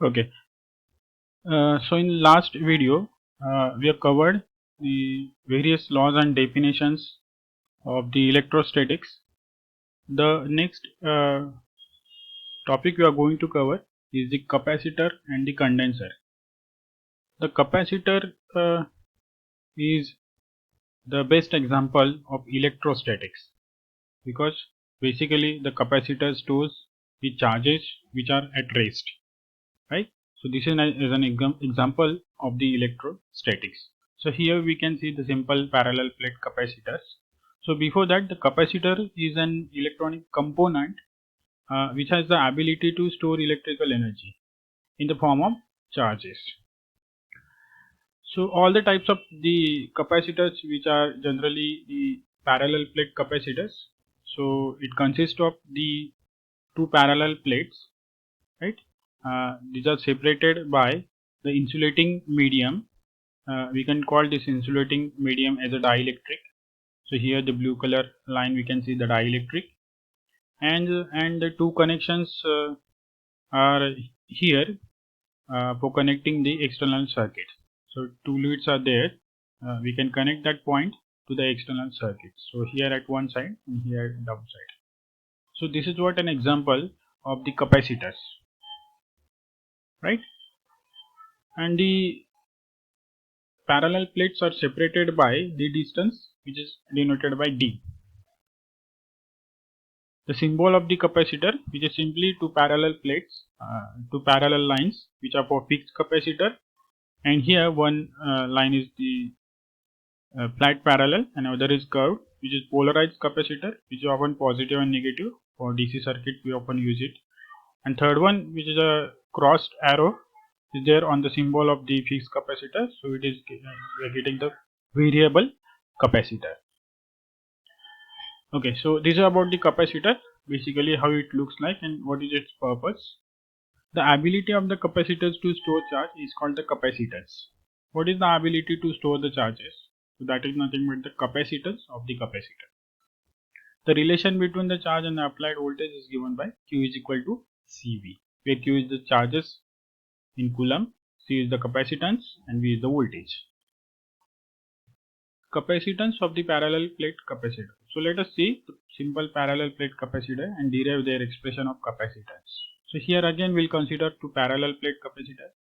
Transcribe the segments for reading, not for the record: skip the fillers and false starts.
Okay. So in last video, we have covered the various laws and definitions of the electrostatics. The next topic we are going to cover is the capacitor and the condenser. The capacitor is the best example of electrostatics because basically the capacitor stores the charges which are at rest, right? So this is an example of the electrostatics. So here we can see the simple parallel plate capacitors. So before that, the capacitor is an electronic component which has the ability to store electrical energy in the form of charges. So all the types of the capacitors which are generally the parallel plate capacitors. So it consists of the two parallel plates, right? These are separated by the insulating medium. We can call this insulating medium as a dielectric. So here the blue color line we can see the dielectric, and the two connections are here for connecting the external circuit. So two leads are there. We can connect that point to the external circuit. So here at one side and here at the outside. So this is what an example of the capacitors, right? And the parallel plates are separated by the distance which is denoted by D. The symbol of the capacitor, which is simply two parallel plates, two parallel lines which are for fixed capacitor, and here one line is the flat parallel and another is curved, which is polarized capacitor, which is often positive and negative. For DC circuit we often use it. And third one, which is a crossed arrow, is there on the symbol of the fixed capacitor, so it is we are getting the variable capacitor. Okay, so this is about the capacitor, basically how it looks like and what is its purpose. The ability of the capacitors to store charge is called the capacitance. What is the ability to store the charges? So that is nothing but the capacitance of the capacitor. The relation between the charge and the applied voltage is given by Q is equal to CV, where Q is the charges in coulomb, C is the capacitance, and V is the voltage. Capacitance of the parallel plate capacitor. So let us see the simple parallel plate capacitor and derive their expression of capacitance. So here again we'll consider two parallel plate capacitors.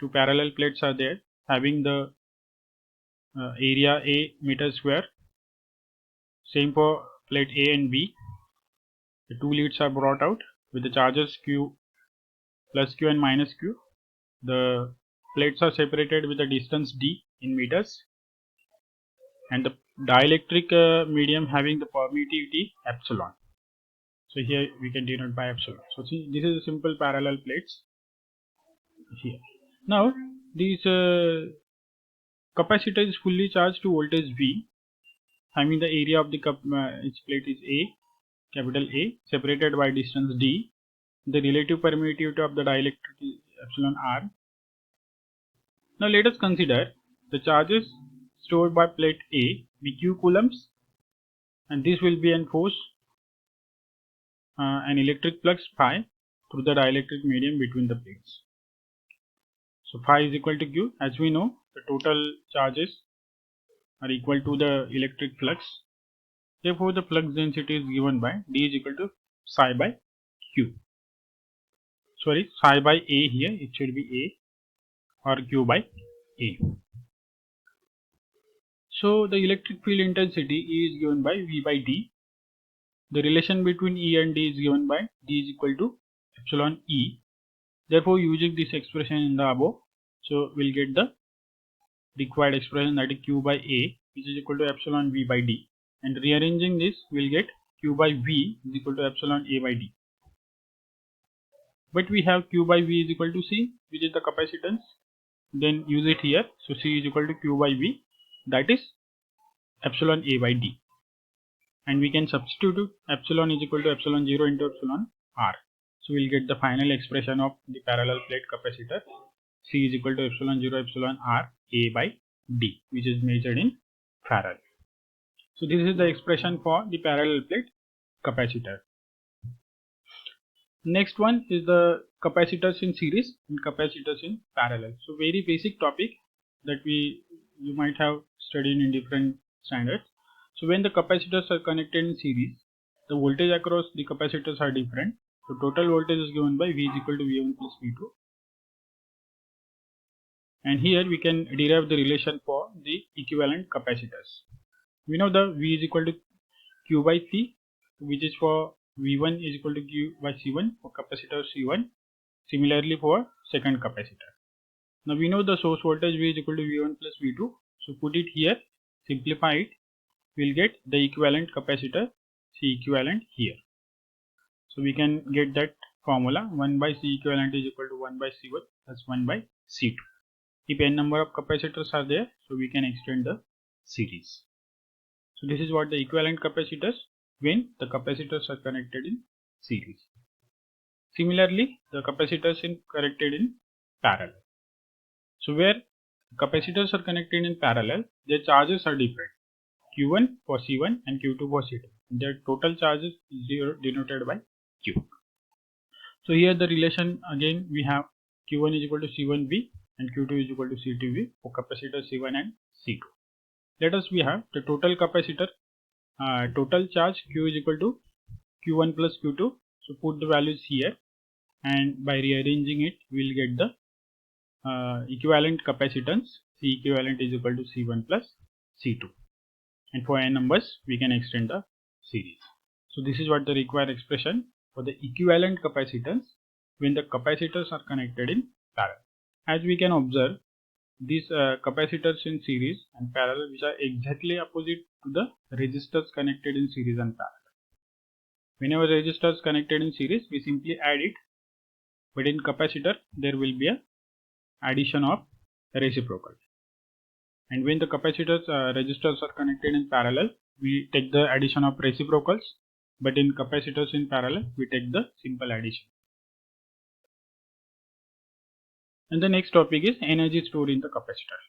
Two parallel plates are there having the area A meter square. Same for plate A and B. The two leads are brought out with the charges Q plus Q and minus Q. The plates are separated with a distance D in meters, and the dielectric medium having the permittivity epsilon. So here we can denote by epsilon. So see, this is a simple parallel plates here. Now this capacitor is fully charged to voltage V, having the area of the each plate is A, capital A, separated by distance D. The relative permittivity of the dielectric is epsilon R. Now let us consider the charges stored by plate A be Q coulombs, and this will be enforced an electric flux phi through the dielectric medium between the plates. So phi is equal to Q. As we know, the total charges are equal to the electric flux. Therefore, the flux density is given by D is equal to psi by Q. Sorry, psi by A here, it should be A or Q by A. So the electric field intensity E is given by V by D. The relation between E and D is given by D is equal to epsilon E. Therefore, using this expression in the above, so we'll get the required expression, that is Q by A, which is equal to epsilon V by D. And rearranging this, we'll get Q by V is equal to epsilon A by D. But we have Q by V is equal to C, which is the capacitance. Then use it here. So C is equal to Q by V, that is epsilon A by D. And we can substitute epsilon is equal to epsilon 0 into epsilon R. So we'll get the final expression of the parallel plate capacitor. C is equal to epsilon 0 epsilon R A by D, which is measured in farad. So this is the expression for the parallel plate capacitor. Next one is the capacitors in series and capacitors in parallel. So very basic topic that you might have studied in different standards. So when the capacitors are connected in series, the voltage across the capacitors are different. So total voltage is given by V is equal to V1 plus V2. And here we can derive the relation for the equivalent capacitors. We know the V is equal to Q by C, which is for V1 is equal to Q by C1 for capacitor C1. Similarly for second capacitor. Now we know the source voltage V is equal to V1 plus V2. So put it here, simplify it, we'll get the equivalent capacitor C equivalent here. So we can get that formula 1 by C equivalent is equal to 1 by C1 plus 1 by C2. If n number of capacitors are there, so we can extend the series. So this is what the equivalent capacitors when the capacitors are connected in series. Similarly, the capacitors in connected in parallel. So where capacitors are connected in parallel, their charges are different. Q1 for C1 and Q2 for C2. Their total charges is denoted by Q. So here the relation again we have Q1 is equal to C1V and Q2 is equal to C2V for capacitor C1 and C2. Let us we have the total capacitor total charge Q is equal to Q1 plus Q2. So put the values here and by rearranging it we will get the equivalent capacitance. C equivalent is equal to C1 plus C2, and for n numbers we can extend the series. So this is what the required expression for the equivalent capacitance when the capacitors are connected in parallel. As we can observe, these capacitors in series and parallel which are exactly opposite to the resistors connected in series and parallel. Whenever resistors connected in series, we simply add it, but in capacitor there will be a addition of reciprocal. And when the capacitors resistors are connected in parallel, we take the addition of reciprocals, but in capacitors in parallel we take the simple addition. And the next topic is energy stored in the capacitor.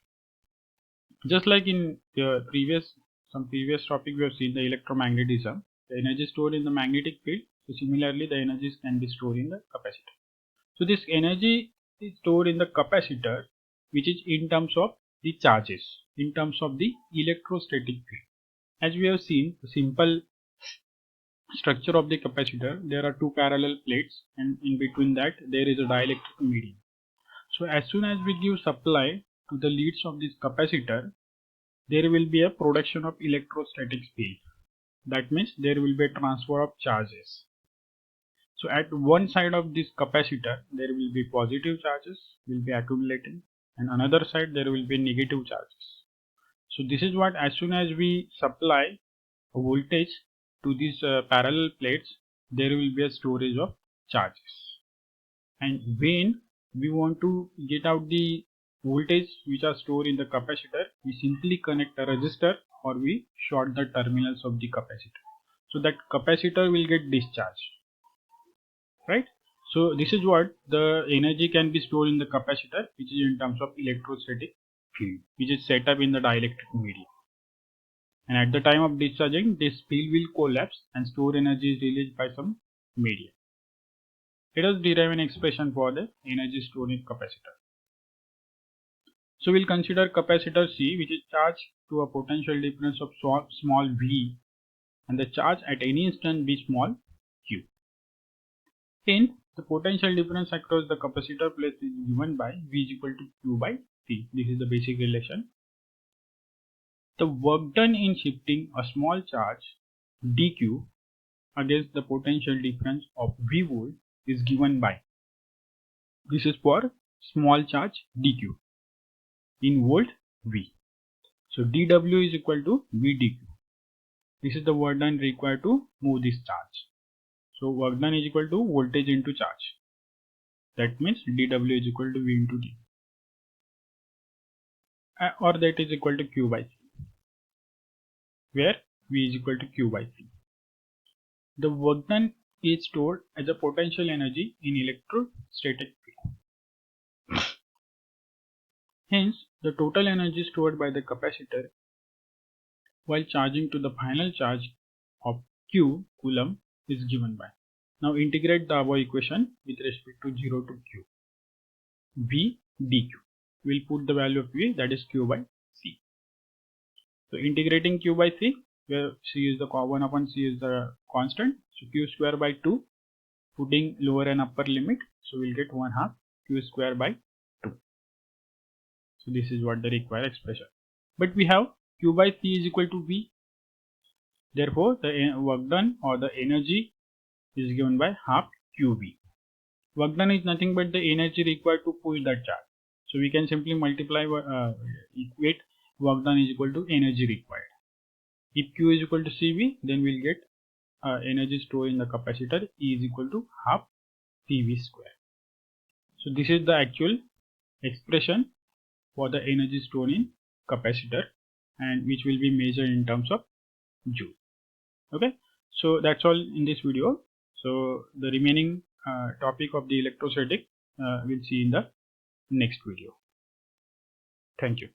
Just like in the previous topic we have seen the electromagnetism, the energy stored in the magnetic field. So similarly the energies can be stored in the capacitor. So this energy is stored in the capacitor, which is in terms of the charges, in terms of the electrostatic field. As we have seen the simple structure of the capacitor, there are two parallel plates and in between that there is a dielectric medium. So as soon as we give supply to the leads of this capacitor, there will be a production of electrostatic field. That means there will be a transfer of charges. So at one side of this capacitor there will be positive charges will be accumulating, and another side there will be negative charges. So this is what, as soon as we supply a voltage to these parallel plates, there will be a storage of charges. And when we want to get out the voltage which are stored in the capacitor, we simply connect a resistor or we short the terminals of the capacitor, so that capacitor will get discharged, right? So this is what the energy can be stored in the capacitor, which is in terms of electrostatic field, which is set up in the dielectric medium. And at the time of discharging, this field will collapse and store energy is released by some medium. Let us derive an expression for the energy stored in capacitor. So we'll consider capacitor C, which is charged to a potential difference of small v, and the charge at any instant be small q. Hence, the potential difference across the capacitor plates is given by V is equal to Q by C. This is the basic relation. The work done in shifting a small charge dq against the potential difference of V volt is given by, this is for small charge dq, in volt V. So dW is equal to V dq. This is the work done required to move this charge. So work done is equal to voltage into charge. That means dW is equal to V into d, or that is equal to Q by C, where V is equal to Q by C. The work done is stored as a potential energy in electrostatic field. Hence, the total energy stored by the capacitor while charging to the final charge of Q coulomb is given by. Now integrate the above equation with respect to 0 to q. V dq. We'll put the value of V, that is q by c. So integrating q by c, where c is the 1 upon c is the constant. So q square by 2, putting lower and upper limit. So we'll get 1/2 q square by 2. So this is what the required expression. But we have q by c is equal to V. Therefore, the work done or the energy is given by half QV. Work done is nothing but the energy required to push that charge. So we can simply multiply, equate work done is equal to energy required. If Q is equal to CV, then we'll get energy stored in the capacitor E is equal to half CV square. So this is the actual expression for the energy stored in capacitor, and which will be measured in terms of joule. Okay, so that's all in this video. So the remaining topic of the electrostatic we'll see in the next video. Thank you.